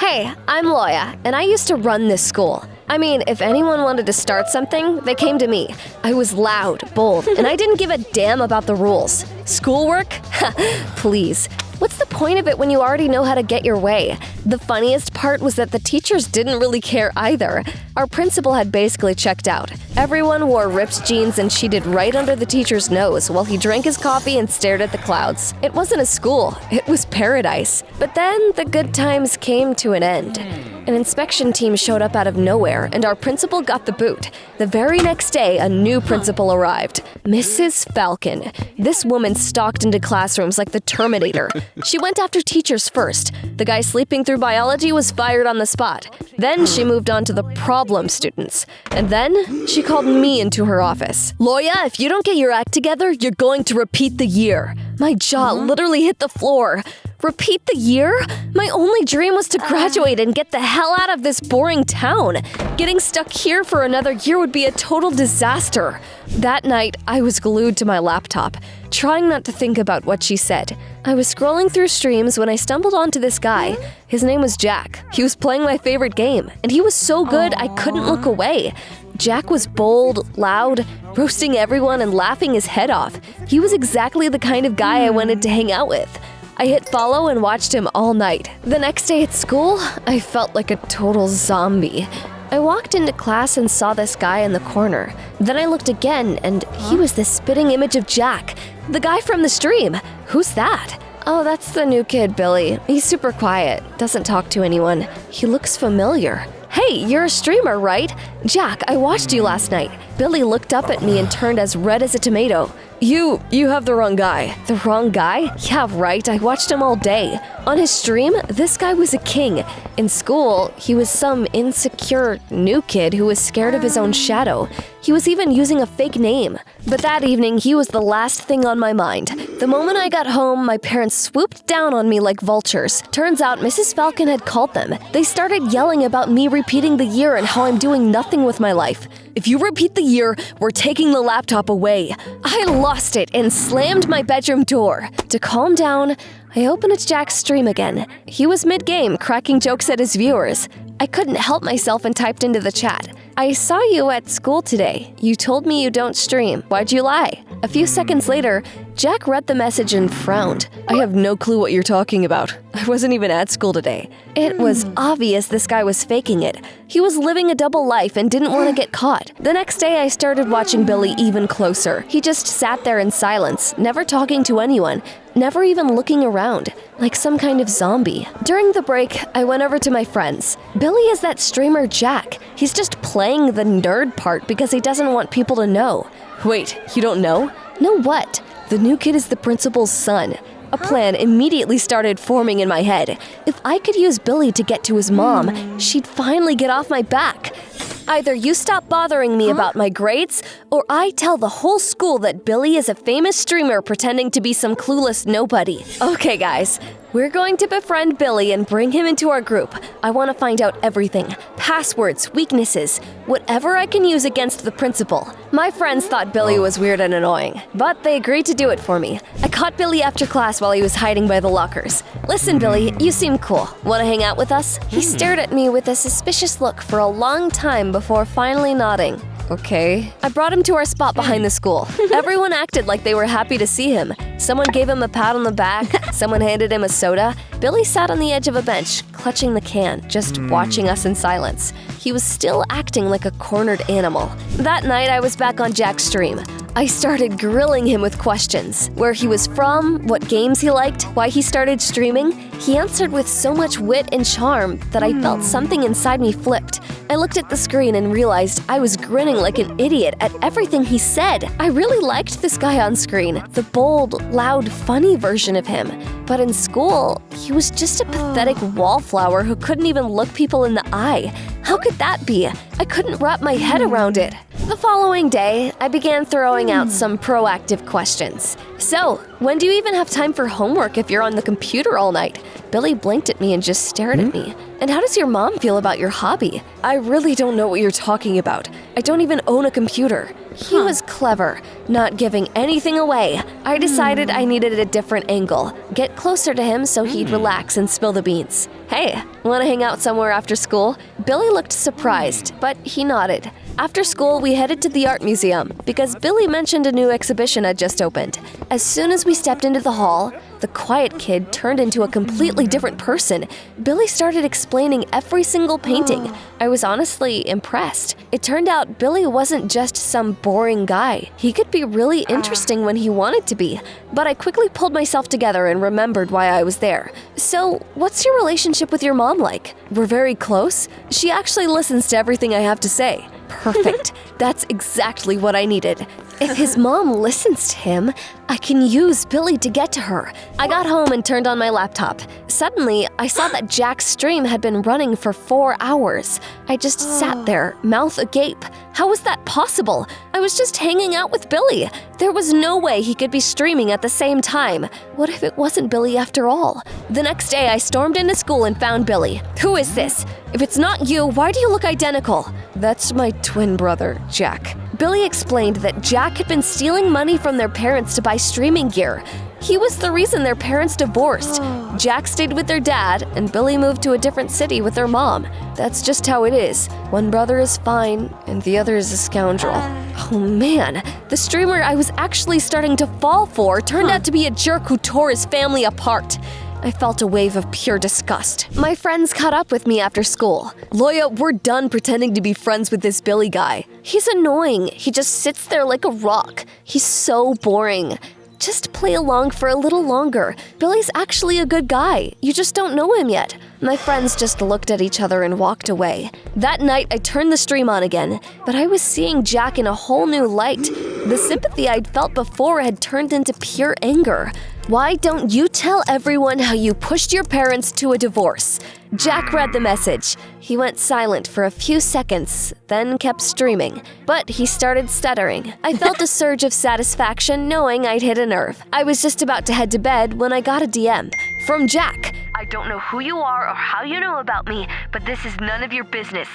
Hey, I'm Loya, and I used to run this school. I mean, if anyone wanted to start something, they came to me. I was loud, bold, and I didn't give a damn about the rules. Schoolwork? Ha, please. What's the point of it when you already know how to get your way? The funniest part was that the teachers didn't really care either. Our principal had basically checked out. Everyone wore ripped jeans and cheated right under the teacher's nose while he drank his coffee and stared at the clouds. It wasn't a school, it was paradise. But then the good times came to an end. An inspection team showed up out of nowhere, and our principal got the boot. The very next day, a new principal arrived, Mrs. Falcon. This woman stalked into classrooms like the Terminator. She went after teachers first. The guy sleeping through biology was fired on the spot. Then she moved on to the problem students. And then she called me into her office. Loya, if you don't get your act together, you're going to repeat the year. My jaw literally hit the floor. Repeat the year? My only dream was to graduate and get the hell out of this boring town. Getting stuck here for another year would be a total disaster. That night, I was glued to my laptop, trying not to think about what she said. I was scrolling through streams when I stumbled onto this guy. His name was Jack. He was playing my favorite game, and he was so good I couldn't look away. Jack was bold, loud, roasting everyone and laughing his head off. He was exactly the kind of guy I wanted to hang out with. I hit follow and watched him all night. The next day at school, I felt like a total zombie. I walked into class and saw this guy in the corner. Then I looked again, and he was the spitting image of Jack, the guy from the stream. Who's that? Oh, that's the new kid, Billy. He's super quiet, doesn't talk to anyone. He looks familiar. Hey, you're a streamer, right? Jack, I watched you last night. Billy looked up at me and turned as red as a tomato. You have the wrong guy. The wrong guy? Yeah, right, I watched him all day. On his stream, this guy was a king. In school, he was some insecure new kid who was scared of his own shadow. He was even using a fake name. But that evening, he was the last thing on my mind. The moment I got home, my parents swooped down on me like vultures. Turns out Mrs. Falcon had called them. They started yelling about me repeating the year and how I'm doing nothing with my life. If you repeat the year, we're taking the laptop away. I lost it and slammed my bedroom door. To calm down, I opened Jack's stream again. He was mid-game, cracking jokes at his viewers. I couldn't help myself and typed into the chat. I saw you at school today. You told me you don't stream. Why'd you lie? A few seconds later, Jack read the message and frowned. I have no clue what you're talking about. I wasn't even at school today. It was obvious this guy was faking it. He was living a double life and didn't want to get caught. The next day, I started watching Billy even closer. He just sat there in silence, never talking to anyone, never even looking around, like some kind of zombie. During the break, I went over to my friends. Billy is that streamer Jack. He's just playing the nerd part because he doesn't want people to know. Wait, you don't know? Know what? The new kid is the principal's son. A plan immediately started forming in my head. If I could use Billy to get to his mom, she'd finally get off my back. Either you stop bothering me about my grades, or I tell the whole school that Billy is a famous streamer pretending to be some clueless nobody. Okay, guys, we're going to befriend Billy and bring him into our group. I want to find out everything. Passwords, weaknesses, whatever I can use against the principal. My friends thought Billy was weird and annoying, but they agreed to do it for me. I caught Billy after class while he was hiding by the lockers. Listen, Billy, you seem cool. Want to hang out with us? He stared at me with a suspicious look for a long time before finally nodding. Okay. I brought him to our spot behind the school. Everyone acted like they were happy to see him. Someone gave him a pat on the back. Someone handed him a soda. Billy sat on the edge of a bench, clutching the can, just watching us in silence. He was still acting like a cornered animal. That night, I was back on Jack's stream. I started grilling him with questions. Where he was from, what games he liked, why he started streaming. He answered with so much wit and charm that I felt something inside me flipped. I looked at the screen and realized I was grinning like an idiot at everything he said. I really liked this guy on screen, the bold, loud, funny version of him. But in school, he was just a pathetic wallflower who couldn't even look people in the eye. How could that be? I couldn't wrap my head around it. The following day, I began throwing out some proactive questions. So, When do you even have time for homework if you're on the computer all night? Billy blinked at me and just stared at me. And how does your mom feel about your hobby? I really don't know what you're talking about. I don't even own a computer. He was clever, not giving anything away. I decided I needed a different angle. Get closer to him so he'd relax and spill the beans. Hey, wanna hang out somewhere after school? Billy looked surprised, but he nodded. After school, we headed to the art museum because Billy mentioned a new exhibition had just opened. As soon as we stepped into the hall, the quiet kid turned into a completely different person. Billy started explaining every single painting. I was honestly impressed. It turned out Billy wasn't just some boring guy. He could be really interesting when he wanted to be. But I quickly pulled myself together and remembered why I was there. So, what's your relationship with your mom like? We're very close. She actually listens to everything I have to say. Perfect. That's exactly what I needed. If his mom listens to him, I can use Billy to get to her. I got home and turned on my laptop. Suddenly, I saw that Jack's stream had been running for 4 hours. I just sat there, mouth agape. How was that possible? I was just hanging out with Billy. There was no way he could be streaming at the same time. What if it wasn't Billy after all? The next day, I stormed into school and found Billy. Who is this? If it's not you, why do you look identical? That's my twin brother, Jack. Billy explained that Jack had been stealing money from their parents to buy streaming gear. He was the reason their parents divorced. Jack stayed with their dad, and Billy moved to a different city with their mom. That's just how it is. One brother is fine, and the other is a scoundrel. Oh man, the streamer I was actually starting to fall for turned out to be a jerk who tore his family apart. I felt a wave of pure disgust. My friends caught up with me after school. Loya, we're done pretending to be friends with this Billy guy. He's annoying. He just sits there like a rock. He's so boring. Just play along for a little longer. Billy's actually a good guy. You just don't know him yet. My friends just looked at each other and walked away. That night, I turned the stream on again, but I was seeing Jack in a whole new light. The sympathy I'd felt before had turned into pure anger. Why don't you tell everyone how you pushed your parents to a divorce? Jack read the message. He went silent for a few seconds, then kept streaming. But he started stuttering. I felt a surge of satisfaction knowing I'd hit a nerve. I was just about to head to bed when I got a DM from Jack. I don't know who you are or how you know about me, but this is none of your business.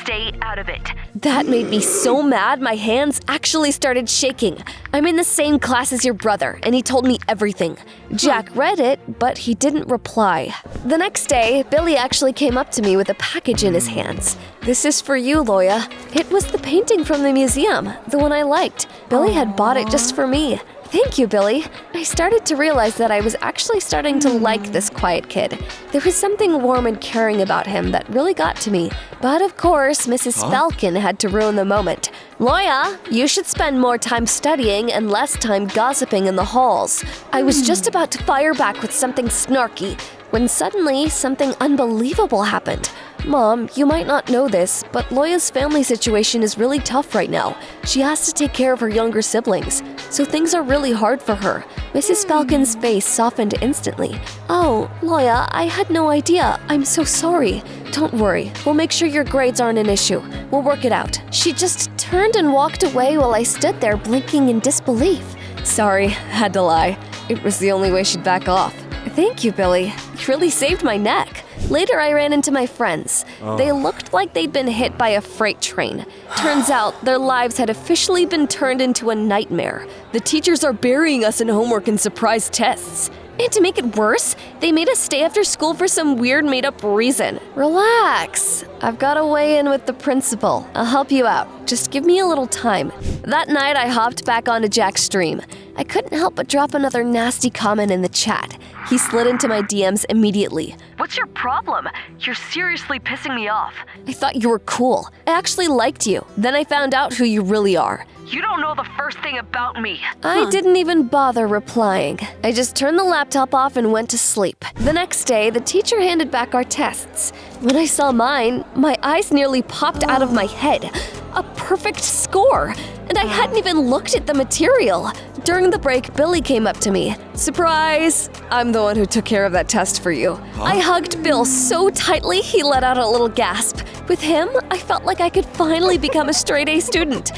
Stay out of it. That made me so mad my hands actually started shaking. I'm in the same class as your brother, and he told me everything. Jack read it, but he didn't reply. The next day, Billy actually came up to me with a package in his hands. This is for you, Loya. It was the painting from the museum, the one I liked. Billy had bought it just for me. Thank you, Billy. I started to realize that I was actually starting to like this quiet kid. There was something warm and caring about him that really got to me. But of course, Mrs. Falcon had to ruin the moment. Loya, you should spend more time studying and less time gossiping in the halls. I was just about to fire back with something snarky when suddenly something unbelievable happened. Mom, you might not know this, but Loya's family situation is really tough right now. She has to take care of her younger siblings, so things are really hard for her. Mrs. Falcon's face softened instantly. Oh, Loya, I had no idea. I'm so sorry. Don't worry, we'll make sure your grades aren't an issue. We'll work it out. She just turned and walked away while I stood there blinking in disbelief. Sorry, had to lie. It was the only way she'd back off. Thank you, Billy. You really saved my neck. Later, I ran into my friends. They looked like they'd been hit by a freight train. Turns out, their lives had officially been turned into a nightmare. The teachers are burying us in homework and surprise tests. And to make it worse, they made us stay after school for some weird made-up reason. Relax. I've got a way in with the principal. I'll help you out. Just give me a little time. That night, I hopped back onto Jack's stream. I couldn't help but drop another nasty comment in the chat. He slid into my DMs immediately. What's your problem? You're seriously pissing me off. I thought you were cool. I actually liked you. Then I found out who you really are. You don't know the first thing about me. I didn't even bother replying. I just turned the laptop off and went to sleep. The next day, the teacher handed back our tests. When I saw mine, my eyes nearly popped out of my head. A perfect score! And I hadn't even looked at the material. During the break, Billy came up to me. Surprise! I'm the one who took care of that test for you. I hugged Bill so tightly he let out a little gasp. With him, I felt like I could finally become a straight-A student.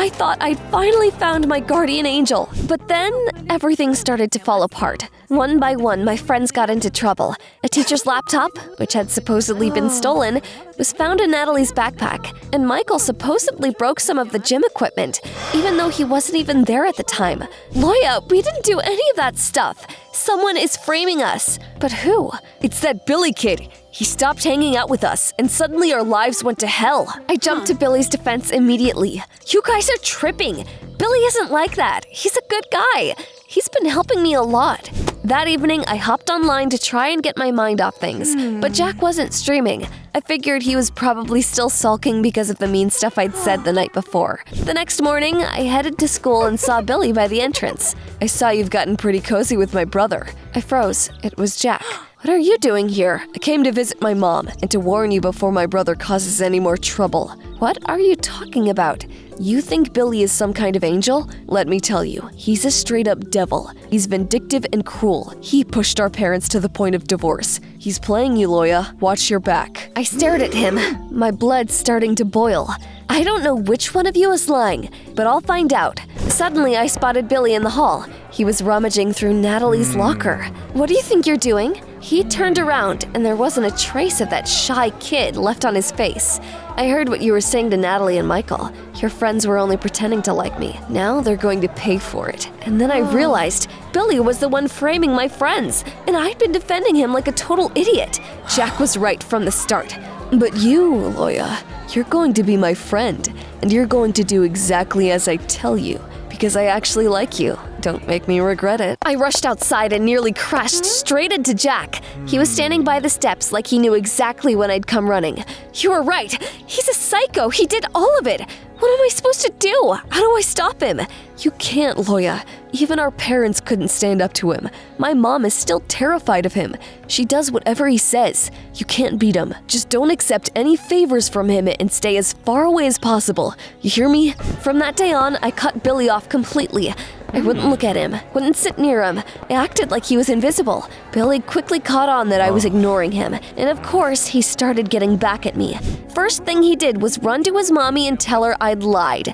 I thought I'd finally found my guardian angel. But then, everything started to fall apart. One by one, my friends got into trouble. A teacher's laptop, which had supposedly been stolen, was found in Natalie's backpack, and Michael supposedly broke some of the gym equipment, even though he wasn't even there at the time. Loya, we didn't do any of that stuff. Someone is framing us. But who? It's that Billy kid. He stopped hanging out with us, and suddenly our lives went to hell. I jumped to Billy's defense immediately. You guys are tripping. Billy isn't like that. He's a good guy. He's been helping me a lot. That evening, I hopped online to try and get my mind off things, but Jack wasn't streaming. I figured he was probably still sulking because of the mean stuff I'd said the night before. The next morning, I headed to school and saw Billy by the entrance. I saw you've gotten pretty cozy with my brother. I froze. It was Jack. What are you doing here? I came to visit my mom and to warn you before my brother causes any more trouble. What are you talking about? You think Billy is some kind of angel? Let me tell you, he's a straight-up devil. He's vindictive and cruel. He pushed our parents to the point of divorce. He's playing you, Loya. Watch your back. I stared at him, my blood starting to boil. I don't know which one of you is lying, but I'll find out. Suddenly, I spotted Billy in the hall. He was rummaging through Natalie's locker. What do you think you're doing? He turned around, and there wasn't a trace of that shy kid left on his face. I heard what you were saying to Natalie and Michael. Your friends were only pretending to like me. Now they're going to pay for it. And then I realized Billy was the one framing my friends, and I'd been defending him like a total idiot. Jack was right from the start. But you, Loya, you're going to be my friend, and you're going to do exactly as I tell you, because I actually like you. Don't make me regret it. I rushed outside and nearly crashed straight into Jack. He was standing by the steps like he knew exactly when I'd come running. You were right. He's a psycho. He did all of it. What am I supposed to do? How do I stop him? You can't, Loya. Even our parents couldn't stand up to him. My mom is still terrified of him. She does whatever he says. You can't beat him. Just don't accept any favors from him and stay as far away as possible. You hear me? From that day on, I cut Billy off completely. I wouldn't look at him, wouldn't sit near him. I acted like he was invisible. Billy quickly caught on that I was ignoring him, and of course, he started getting back at me. First thing he did was run to his mommy and tell her I'd lied,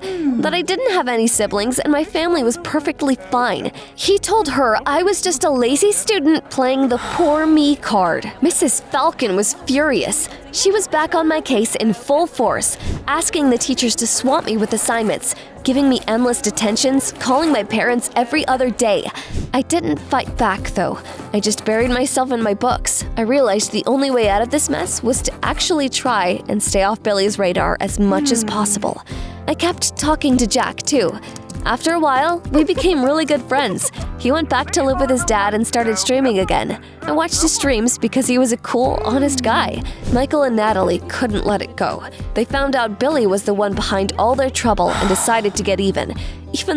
that I didn't have any siblings and my family was perfectly fine. He told her I was just a lazy student playing the poor me card. Mrs. Falcon was furious. She was back on my case in full force, asking the teachers to swamp me with assignments, giving me endless detentions, calling my parents every other day. I didn't fight back, though. I just buried myself in my books. I realized the only way out of this mess was to actually try and stay off Billy's radar as much as possible. I kept talking to Jack, too. After a while, we became really good friends. He went back to live with his dad and started streaming again. I watched his streams because he was a cool, honest guy. Michael and Natalie couldn't let it go. They found out Billy was the one behind all their trouble and decided to get even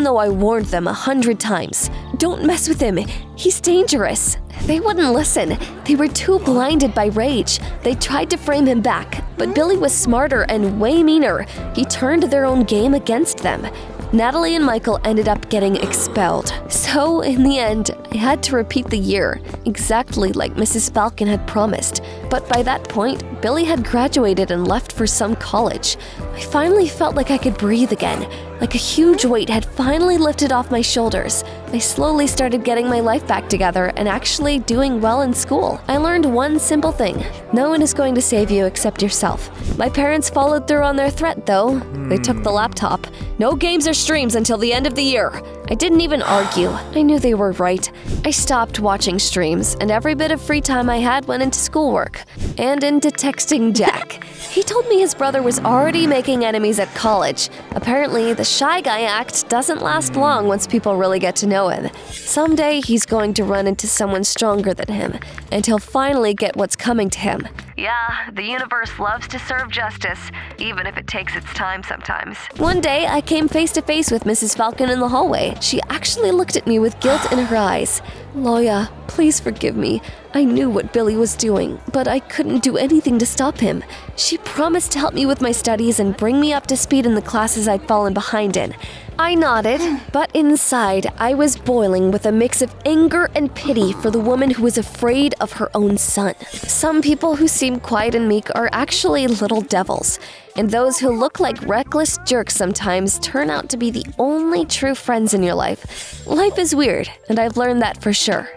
though I warned them 100 times. Don't mess with him. He's dangerous. They wouldn't listen. They were too blinded by rage. They tried to frame him back, but Billy was smarter and way meaner. He turned their own game against them. Natalie and Michael ended up getting expelled. So, in the end, I had to repeat the year, exactly like Mrs. Falcon had promised. But by that point, Billy had graduated and left for some college. I finally felt like I could breathe again, like a huge weight had finally lifted off my shoulders. I slowly started getting my life back together and actually doing well in school. I learned one simple thing. No one is going to save you except yourself. My parents followed through on their threat, though. They took the laptop. No games or streams until the end of the year. I didn't even argue. I knew they were right. I stopped watching streams, and every bit of free time I had went into schoolwork and into texting Jack. He told me his brother was already making enemies at college. Apparently, the shy guy act doesn't last long once people really get to know him. Someday, he's going to run into someone stronger than him, and he'll finally get what's coming to him. Yeah, the universe loves to serve justice, even if it takes its time sometimes. One day, I came face to face with Mrs. Falcon in the hallway. She actually looked at me with guilt in her eyes. Loya, please forgive me. I knew what Billy was doing, but I couldn't do anything to stop him. She promised to help me with my studies and bring me up to speed in the classes I'd fallen behind in. I nodded, but inside I was boiling with a mix of anger and pity for the woman who was afraid of her own son. Some people who seem quiet and meek are actually little devils, and those who look like reckless jerks sometimes turn out to be the only true friends in your life. Life is weird, and I've learned that for sure.